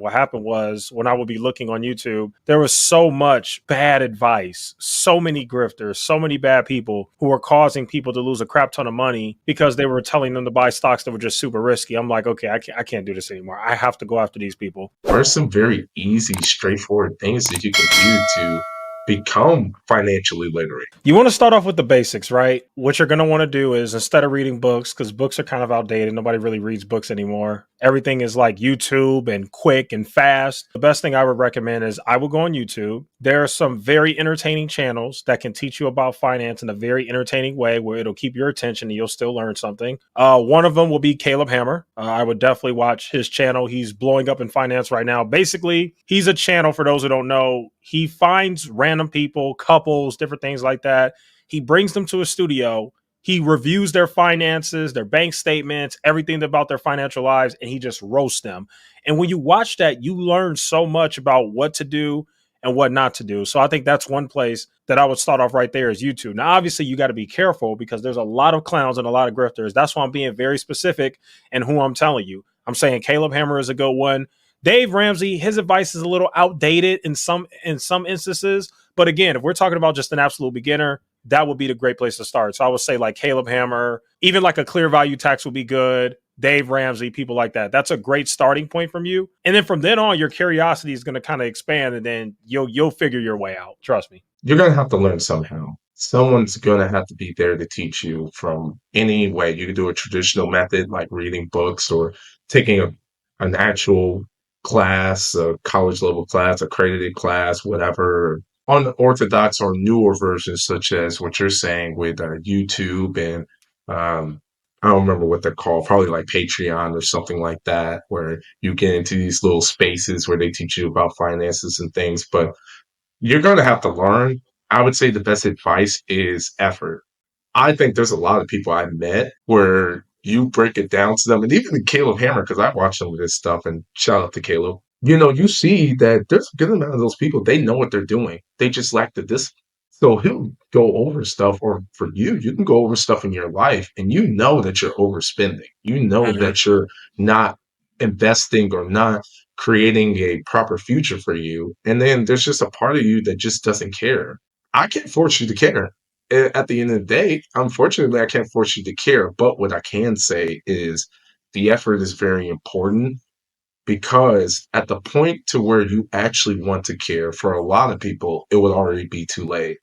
What happened was when I would be looking on YouTube, there was so much bad advice, so many grifters, so many bad people who were causing people to lose a crap ton of money because they were telling them to buy stocks that were just super risky. I'm like, okay, I can't do this anymore. I have to go after these people. What are some very easy, straightforward things that you can do to become financially literate? You want to start off with the basics, right? What you're going to want to do is instead of reading books, because books are kind of outdated, nobody really reads books anymore. Everything is like YouTube and quick and fast. The best thing I would recommend is I will go on YouTube. There are some very entertaining channels that can teach you about finance in a very entertaining way where it'll keep your attention and you'll still learn something. One of them will be Caleb Hammer. I would definitely watch his channel. He's blowing up in finance right now. Basically, he's a channel, for those who don't know, he finds random people, couples, different things like that. He brings them to a studio. He reviews their finances, their bank statements, everything about their financial lives, and he just roasts them. And when you watch that, you learn so much about what to do and what not to do. So I think that's one place that I would start off right there is YouTube. Now, obviously, you got to be careful because there's a lot of clowns and a lot of grifters. That's why I'm being very specific in who I'm telling you. I'm saying Caleb Hammer is a good one. Dave Ramsey, his advice is a little outdated in some instances. But again, if we're talking about just an absolute beginner, that would be the great place to start. So I would say like Caleb Hammer, even like a clear value tax would be good. Dave Ramsey, people like that. That's a great starting point from you. And then from then on, your curiosity is going to kind of expand and then you'll figure your way out. Trust me. You're going to have to learn somehow. Someone's going to have to be there to teach you from any way. You can do a traditional method like reading books or taking an actual class, a college level class, accredited class, whatever, unorthodox or newer versions, such as what you're saying with YouTube and I don't remember what they're called, probably like Patreon or something like that, where you get into these little spaces where they teach you about finances and things. But you're going to have to learn. I would say the best advice is effort. I think there's a lot of people I met where you break it down to them, and even Caleb Hammer, because I watched some of this stuff, and shout out to Caleb. You see that there's a good amount of those people, they know what they're doing. They just lack the discipline. So he'll go over stuff, or for you, you can go over stuff in your life, and you know that you're overspending. You know that you're not investing or not creating a proper future for you. And then there's just a part of you that just doesn't care. I can't force you to care at the end of the day, unfortunately, I can't force you to care. But what I can say is the effort is very important because at the point to where you actually want to care, for a lot of people, it would already be too late.